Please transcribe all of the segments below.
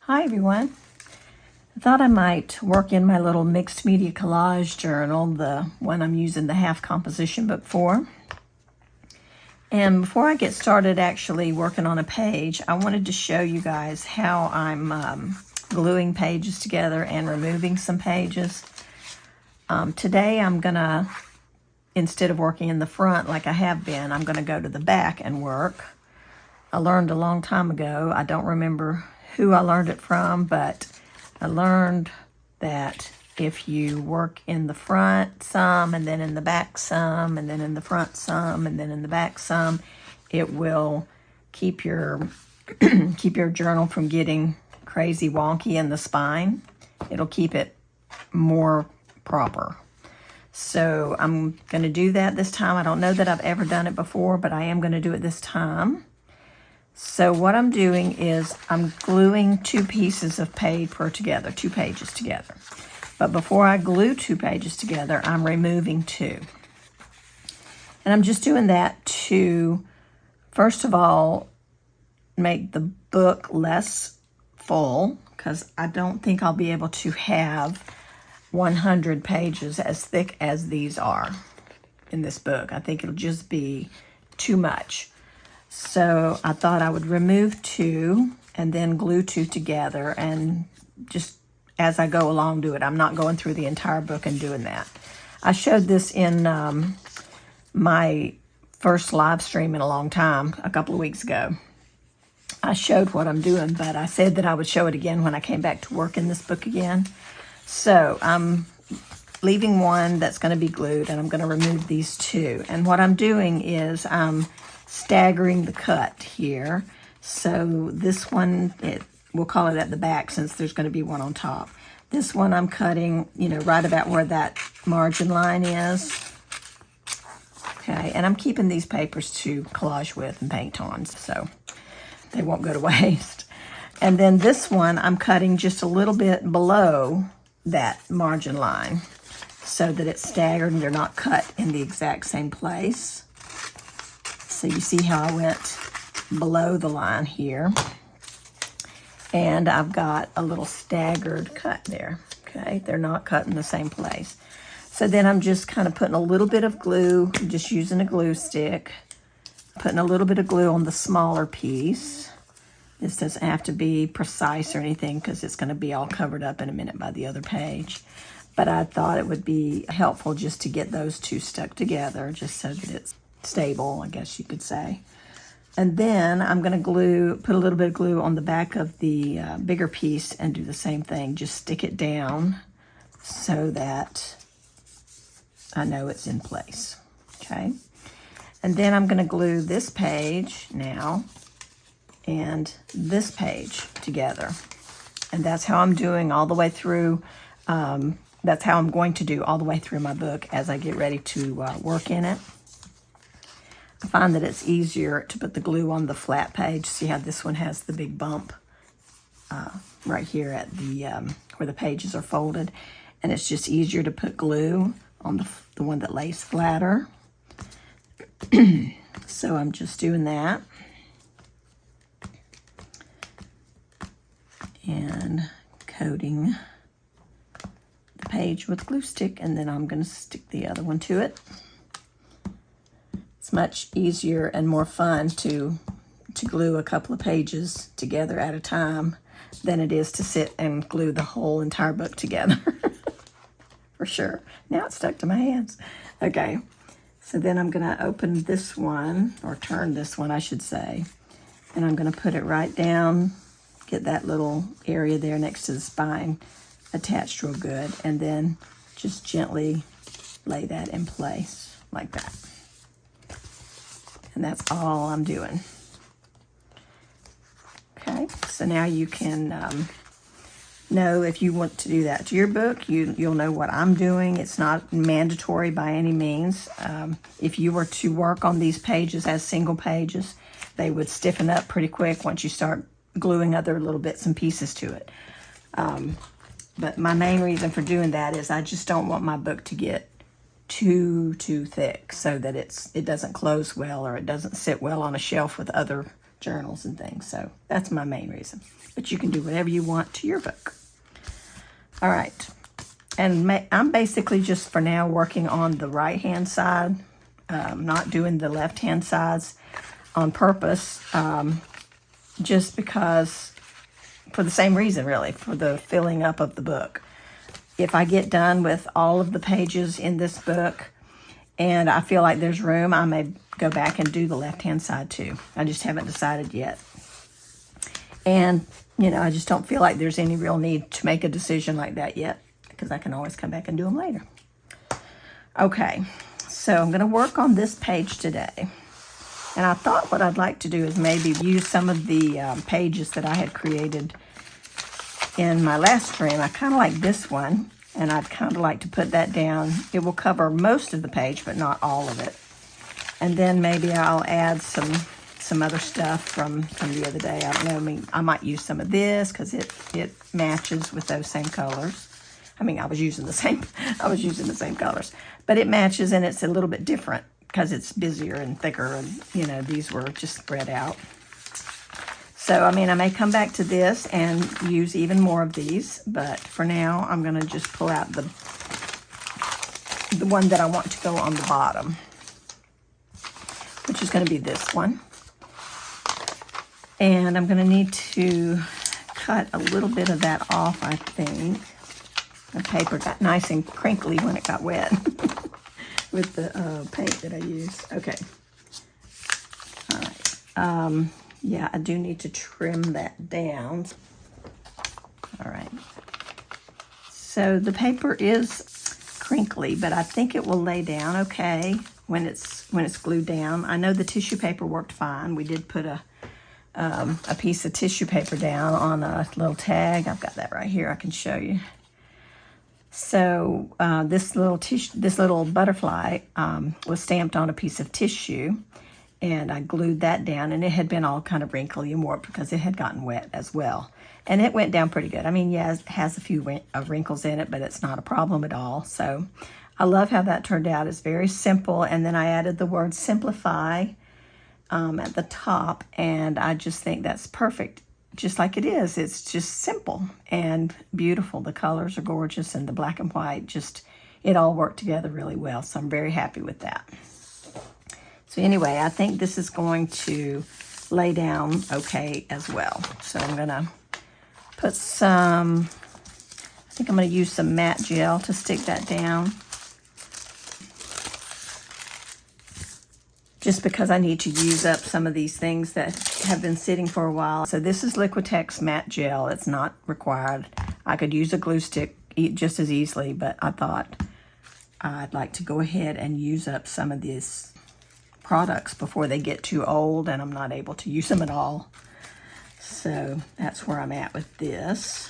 Hi everyone. I thought I might work in my little mixed media collage journal, the one I'm using the half composition book for. And before I get started actually working on a page, I wanted to show you guys how I'm gluing pages together and removing some pages. Today I'm gonna, instead of working in the front like I have been, I'm gonna go to the back and work. I learned a long time ago, I don't remember who I learned it from, but I learned that if you work in the front some, and then in the back some, and then in the front some, and then in the back some, it will keep your keep your journal from getting crazy wonky in the spine. It'll keep it more proper. So I'm going to do that this time. I don't know that I've ever done it before, but I am going to do it this time. So what I'm doing is I'm gluing two pieces of paper together, 2 pages together. But before I glue 2 pages together, I'm removing 2. And I'm just doing that to, first of all, make the book less full, because I don't think I'll be able to have 100 pages as thick as these are in this book. I think it'll just be too much. So I thought I would remove 2 and then glue 2 together, and just as I go along do it. I'm not going through the entire book and doing that. I showed this in my first live stream in a long time, a couple of weeks ago. I showed what I'm doing, but I said that I would show it again when I came back to work in this book again. So I'm leaving one that's going to be glued, and I'm going to remove these 2. And what I'm doing is I'm staggering the cut here. So this one, we'll call it at the back since there's going to be one on top. This one I'm cutting, right about where that margin line is. Okay, and I'm keeping these papers to collage with and paint on, so they won't go to waste. And then this one I'm cutting just a little bit below that margin line so that it's staggered and they're not cut in the exact same place. So you see how I went below the line here. And I've got a little staggered cut there. Okay, they're not cut in the same place. So then I'm just kind of putting a little bit of glue, just using a glue stick, putting a little bit of glue on the smaller piece. This doesn't have to be precise or anything because it's going to be all covered up in a minute by the other page. But I thought it would be helpful just to get those 2 stuck together, just so that it's stable, I guess you could say. And then I'm going to put a little bit of glue on the back of the bigger piece and do the same thing. Just stick it down so that I know it's in place. Okay. And then I'm going to glue this page now and this page together. And that's how I'm doing all the way through. That's how I'm going to do all the way through my book as I get ready to work in it. I find that it's easier to put the glue on the flat page. See how this one has the big bump right here at the where the pages are folded, and it's just easier to put glue on the one that lays flatter. So I'm just doing that and coating the page with glue stick, and then I'm going to stick the other one to it. It's much easier and more fun to glue a couple of pages together at a time than it is to sit and glue the whole entire book together. For sure. Now it's stuck to my hands. Okay, so then I'm going to open this one, or turn this one, I should say, and I'm going to put it right down, get that little area there next to the spine attached real good, and then just gently lay that in place like that. And that's all I'm doing. Okay, so now you can know if you want to do that to your book, you'll know what I'm doing. It's not mandatory by any means. If you were to work on these pages as single pages, they would stiffen up pretty quick once you start gluing other little bits and pieces to it. But my main reason for doing that is I just don't want my book to get too thick so that it doesn't close well, or it doesn't sit well on a shelf with other journals and things. So that's my main reason. But you can do whatever you want to your book. All right. And I'm basically just for now working on the right-hand side, not doing the left-hand sides on purpose, just because, for the same reason, really, for the filling up of the book. If I get done with all of the pages in this book and I feel like there's room, I may go back and do the left-hand side too. I just haven't decided yet. And, you know, I just don't feel like there's any real need to make a decision like that yet, because I can always come back and do them later. Okay, so I'm going to work on this page today. And I thought what I'd like to do is maybe use some of the pages that I had created in my last frame. I kind of like this one, and I'd kind of like to put that down. It will cover most of the page, but not all of it. And then maybe I'll add some other stuff from the other day. I don't know, I mean, I might use some of this because it matches with those same colors. I mean, I was using the same colors, but it matches, and it's a little bit different because it's busier and thicker, and, you know, these were just spread out. So, I mean, I may come back to this and use even more of these, but for now, I'm going to just pull out the one that I want to go on the bottom, which is going to be this one. And I'm going to need to cut a little bit of that off, I think. The paper got nice and crinkly when it got wet with the paint that I used. Okay. All right. Yeah, I do need to trim that down. All right. So the paper is crinkly, but I think it will lay down okay when it's glued down. I know the tissue paper worked fine. We did put a piece of tissue paper down on a little tag. I've got that right here. I can show you. So this little butterfly was stamped on a piece of tissue, and I glued that down, and it had been all kind of wrinkly and warped because it had gotten wet as well. And it went down pretty good. I mean, yeah, it has a few wrinkles in it, but it's not a problem at all. So I love how that turned out. It's very simple. And then I added the word simplify at the top, and I just think that's perfect. Just like it is. It's just simple and beautiful. The colors are gorgeous, and the black and white, it all worked together really well. So I'm very happy with that. So anyway, I think this is going to lay down okay as well. So I'm going to put I think I'm going to use some matte gel to stick that down. Just because I need to use up some of these things that have been sitting for a while. So this is Liquitex matte gel. It's not required. I could use a glue stick just as easily, but I thought I'd like to go ahead and use up some of these products before they get too old and I'm not able to use them at all. So that's where I'm at with this.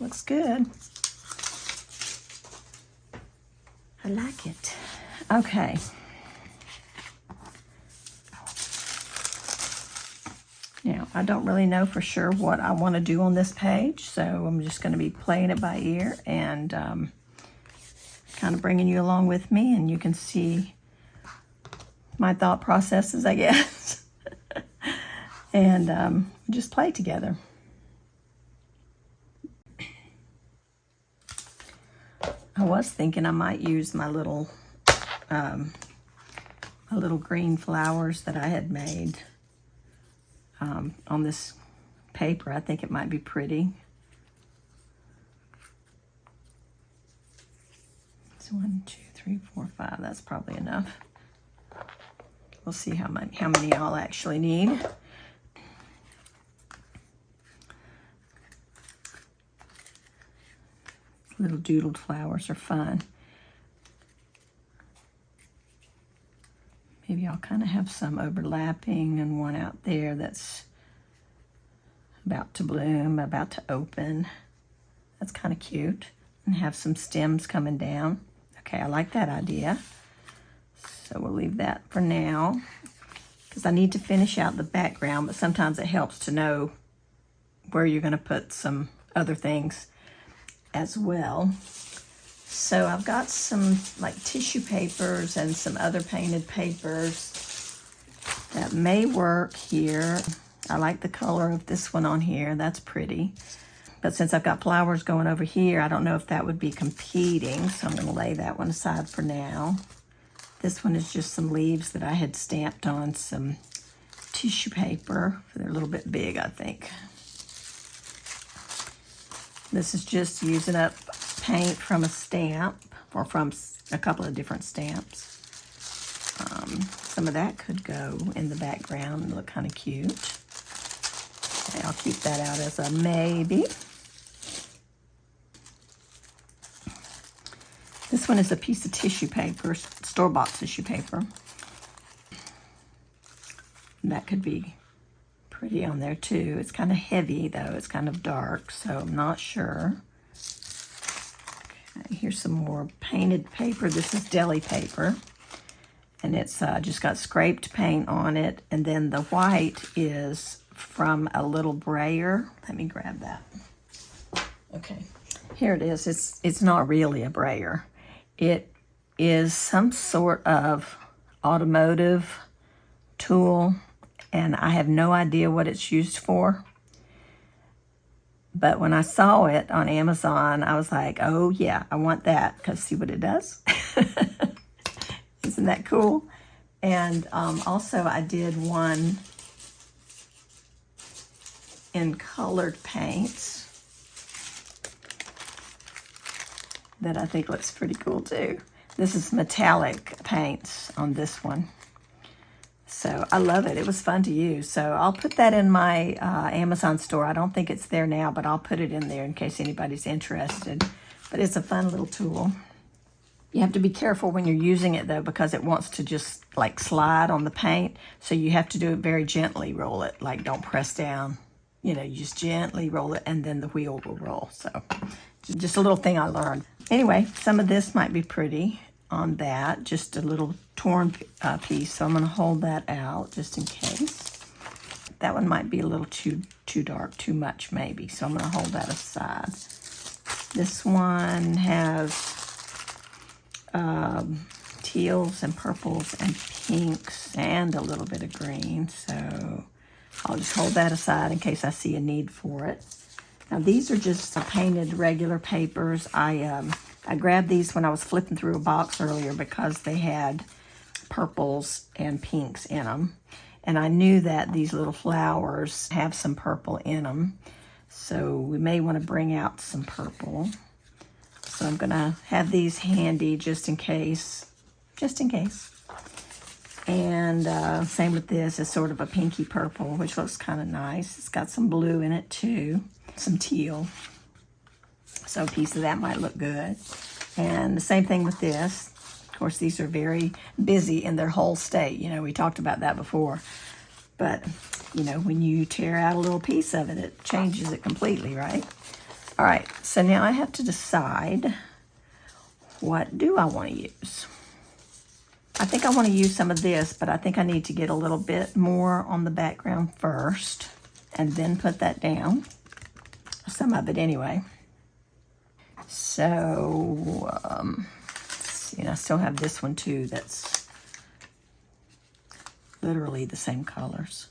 Looks good. I like it. Okay. Now, I don't really know for sure what I want to do on this page, so I'm just going to be playing it by ear and kind of bringing you along with me, and you can see my thought processes, I guess, and just play together. was thinking I might use my little green flowers that I had made on this paper. I think it might be pretty. So 1, 2, 3, 4, 5. That's probably enough. We'll see how many I'll actually need. Little doodled flowers are fun. Maybe I'll kind of have some overlapping and one out there that's about to bloom, about to open. That's kind of cute. And have some stems coming down. Okay, I like that idea. So we'll leave that for now because I need to finish out the background, but sometimes it helps to know where you're going to put some other things as well. So I've got some like tissue papers and some other painted papers that may work here. I like the color of this one on here. That's pretty. But since I've got flowers going over here, I don't know if that would be competing. So I'm going to lay that one aside for now. This one is just some leaves that I had stamped on some tissue paper. They're a little bit big, I think. This is just using up paint from a stamp or from a couple of different stamps. Some of that could go in the background and look kind of cute. Okay, I'll keep that out as a maybe. This one is a piece of tissue paper, store-bought tissue paper. And that could be pretty on there too. It's kind of heavy though. It's kind of dark, so I'm not sure. Okay, here's some more painted paper. This is deli paper. And it's just got scraped paint on it. And then the white is from a little brayer. Let me grab that. Okay, here it is. It's not really a brayer. It is some sort of automotive tool, and I have no idea what it's used for. But when I saw it on Amazon, I was like, oh yeah, I want that, because see what it does? Isn't that cool? And also I did one in colored paints that I think looks pretty cool too. This is metallic paints on this one. So I love it. It was fun to use. So I'll put that in my Amazon store. I don't think it's there now, but I'll put it in there in case anybody's interested. But it's a fun little tool. You have to be careful when you're using it though, because it wants to just like slide on the paint. So you have to do it very gently, roll it. Like don't press down. You know, you just gently roll it and then the wheel will roll. So just a little thing I learned. Anyway, some of this might be pretty on that. Just a little torn piece. So I'm going to hold that out just in case. That one might be a little too dark, too much maybe. So I'm going to hold that aside. This one has teals and purples and pinks and a little bit of green. So I'll just hold that aside in case I see a need for it. Now these are just painted regular papers. I grabbed these when I was flipping through a box earlier because they had purples and pinks in them. And I knew that these little flowers have some purple in them. So we may want to bring out some purple. So I'm going to have these handy just in case. Just in case. And same with this. It's sort of a pinky purple, which looks kind of nice. It's got some blue in it too. Some teal. So a piece of that might look good. And the same thing with this. Of course, these are very busy in their whole state. You know, we talked about that before. But, you know, when you tear out a little piece of it, it changes it completely, right? All right, so now I have to decide, what do I want to use? I think I want to use some of this, but I think I need to get a little bit more on the background first and then put that down. Some of it anyway. So, you know, I still have this one too that's literally the same colors.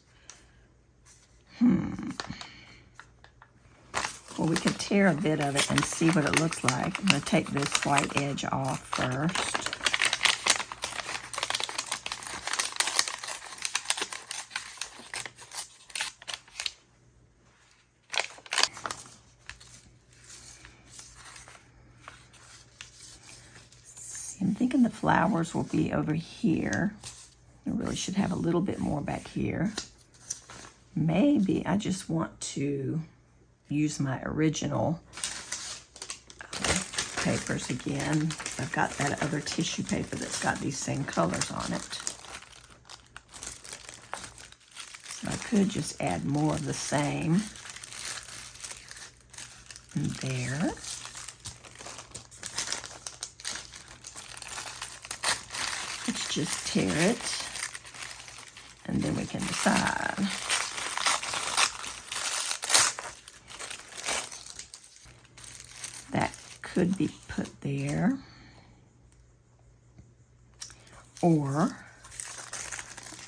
Well, we could tear a bit of it and see what it looks like. I'm going to take this white edge off first. I'm thinking the flowers will be over here. I really should have a little bit more back here. Maybe I just want to use my original papers again. I've got that other tissue paper that's got these same colors on it. So I could just add more of the same there. Let's just tear it, and then we can decide. That could be put there, or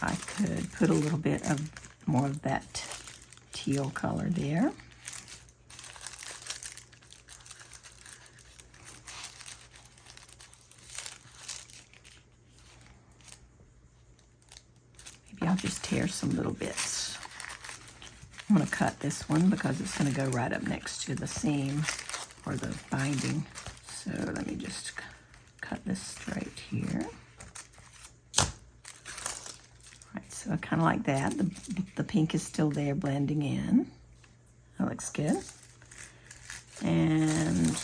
I could put a little bit of more of that teal color there. Maybe I'll just tear some little bits. I'm going to cut this one because it's going to go right up next to the seam or the binding. So let me just cut this straight here. Right, so kind of like that. The pink is still there blending in. That looks good. And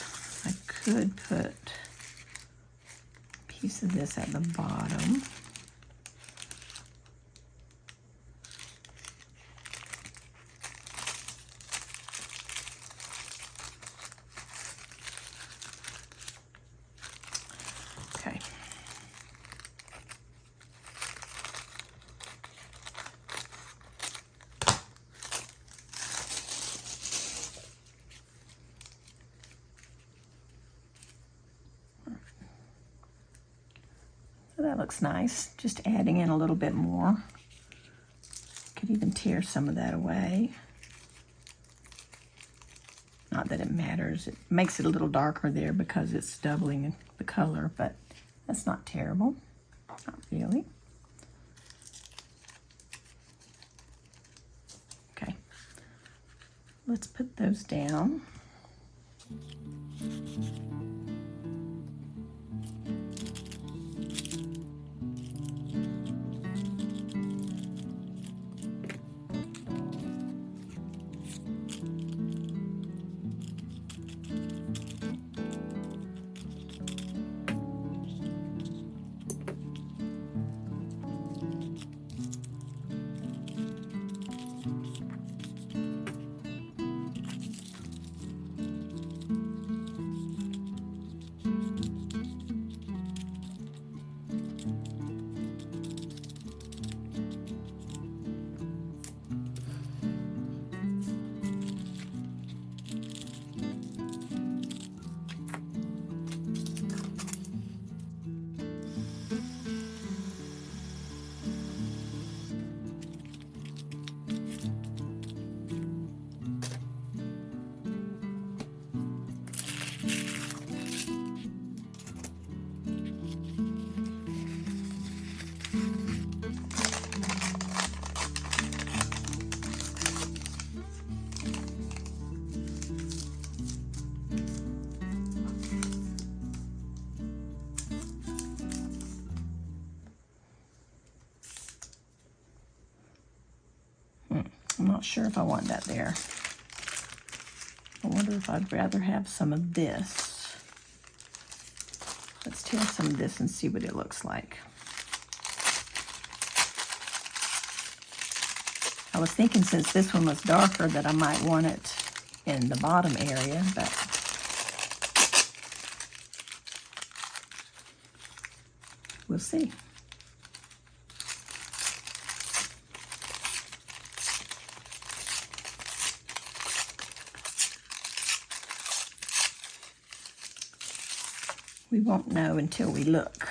I could put a piece of this at the bottom. Okay. So that looks nice. Just adding in a little bit more. Could even tear some of that away. Not that it matters. It makes it a little darker there because it's doubling the color, but that's not terrible. Not really. Okay. Let's put those down. I'm not sure if I want that there. I wonder if I'd rather have some of this. Let's tear some of this and see what it looks like. I was thinking since this one was darker that I might want it in the bottom area, but we'll see. We won't know until we look.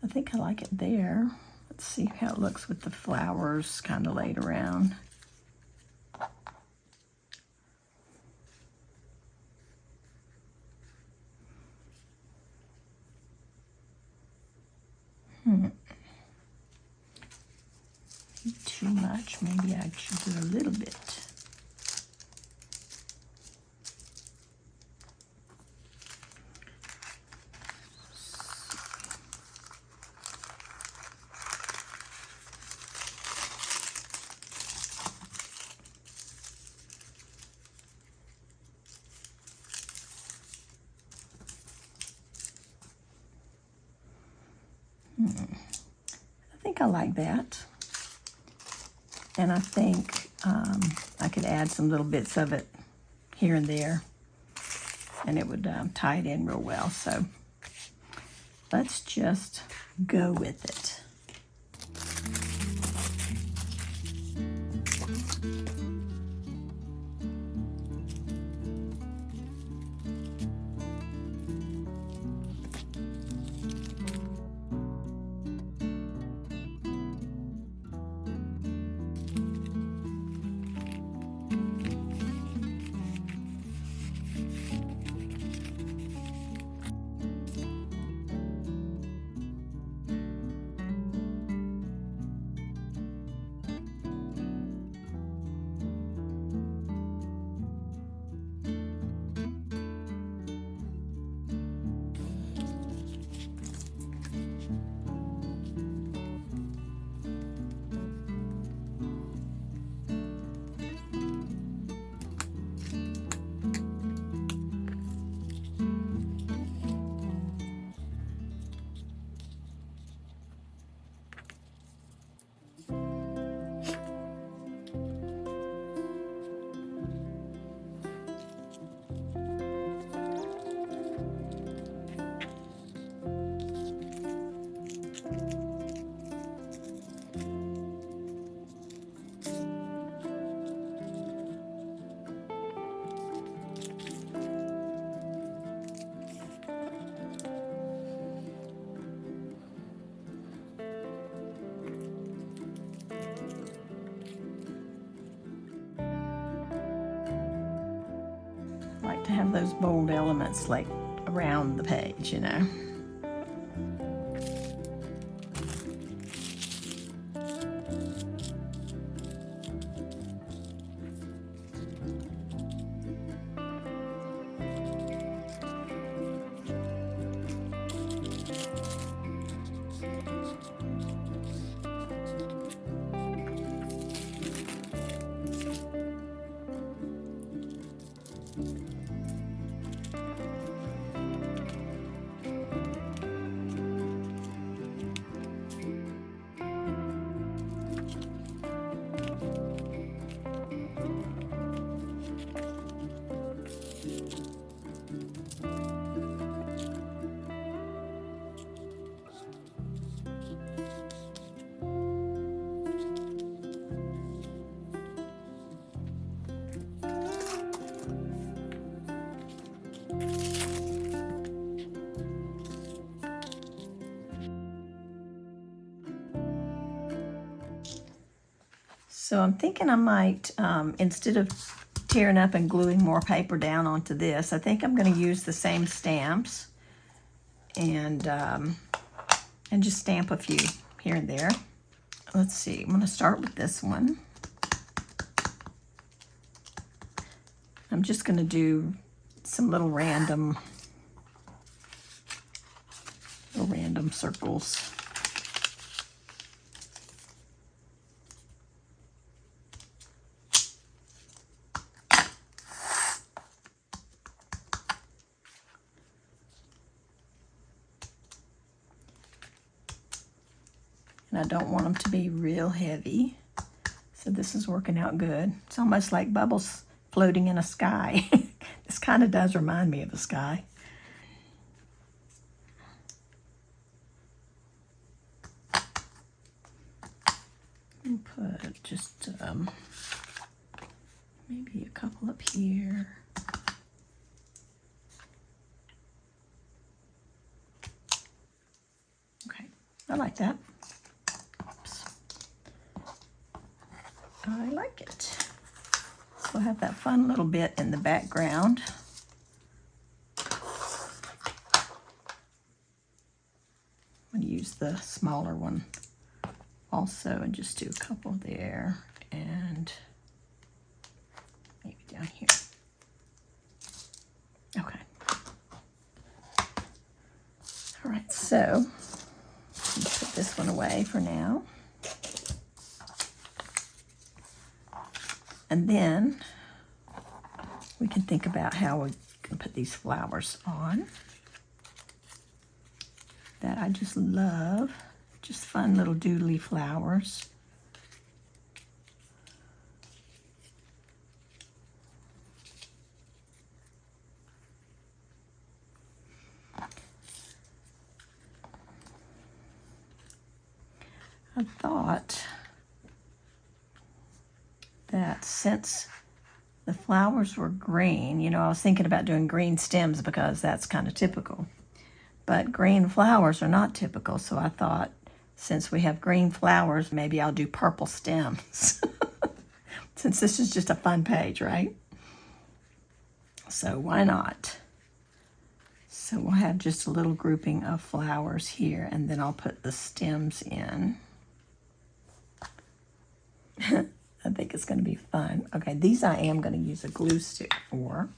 I think I like it there. Let's see how it looks with the flowers kind of laid around. Too much. Maybe I should do a little bit. I think I like that. And I think I could add some little bits of it here and there, and it would tie it in real well. So let's just go with it. Like to have those bold elements like around the page, you know. So I'm thinking I might, instead of tearing up and gluing more paper down onto this, I think I'm going to use the same stamps and just stamp a few here and there. Let's see, I'm going to start with this one. I'm just going to do some little random circles. And I don't want them to be real heavy. So this is working out good. It's almost like bubbles floating in a sky. This kind of does remind me of a sky. And put just maybe a couple up here. Okay, I like that. Oops. I like it. So we'll have that fun little bit in the background. I'm going to use the smaller one also and just do a couple there and maybe down here. Okay. All right, so put this one away for now. And then we can think about how we can put these flowers on that I just love. Just fun little doodly flowers. I thought that since the flowers were green, you know, I was thinking about doing green stems because that's kind of typical. But green flowers are not typical, so I thought since we have green flowers, maybe I'll do purple stems. Since this is just a fun page, right? So why not? So we'll have just a little grouping of flowers here, and then I'll put the stems in. I think it's going to be fun. Okay, these I am going to use a glue stick for.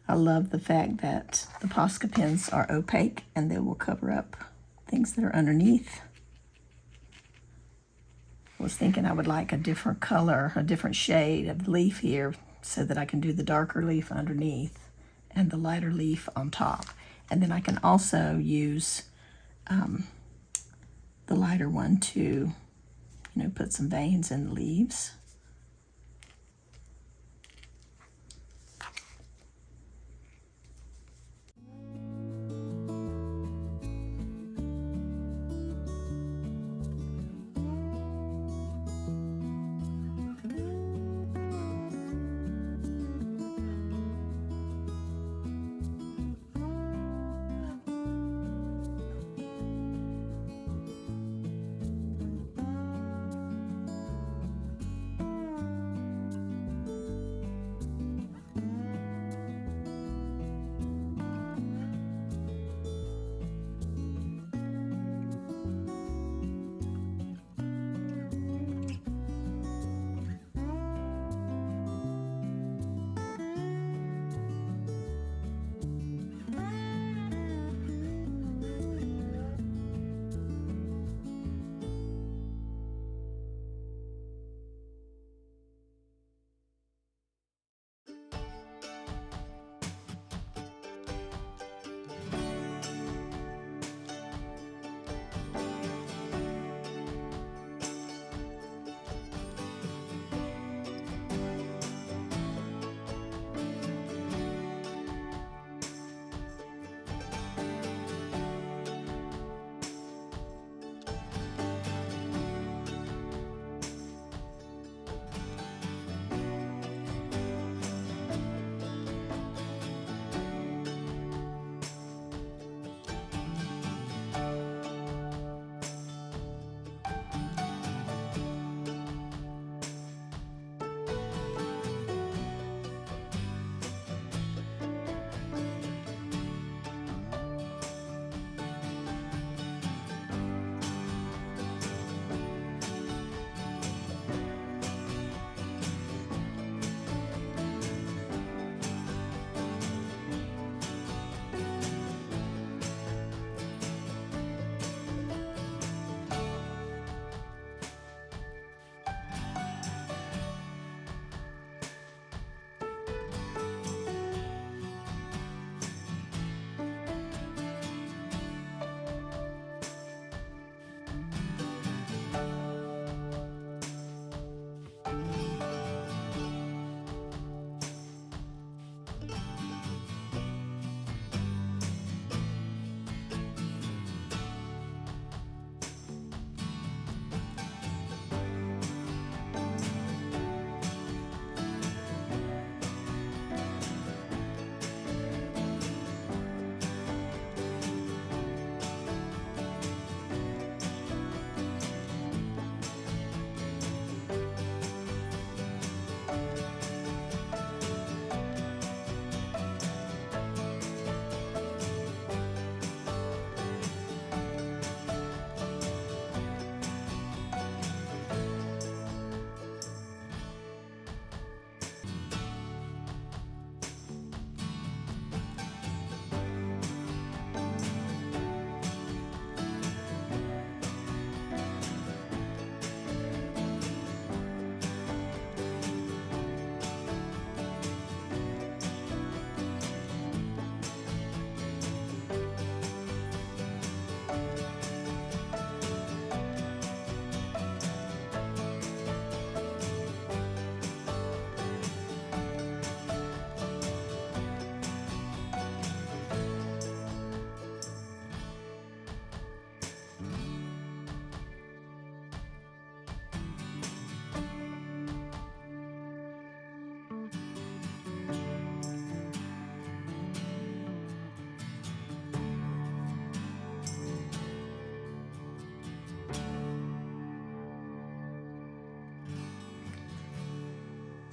I love the fact that the Posca pens are opaque and they will cover up things that are underneath. I was thinking I would like a different color, a different shade of leaf here so that I can do the darker leaf underneath and the lighter leaf on top. And then I can also use the lighter one to, you know, put some veins in the leaves.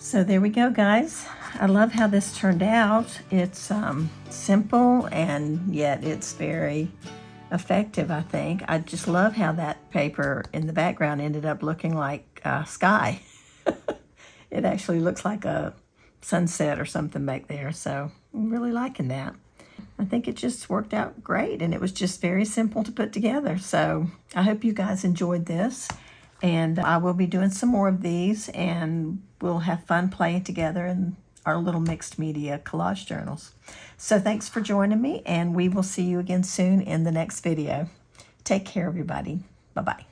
So there we go, guys. I love how this turned out. It's simple, and yet it's very effective, I think. I just love how that paper in the background ended up looking like sky. It actually looks like a sunset or something back there, so I'm really liking that. I think it just worked out great, and it was just very simple to put together. So I hope you guys enjoyed this, and I will be doing some more of these, and we'll have fun playing together in our little mixed media collage journals. So thanks for joining me, and we will see you again soon in the next video. Take care, everybody. Bye-bye.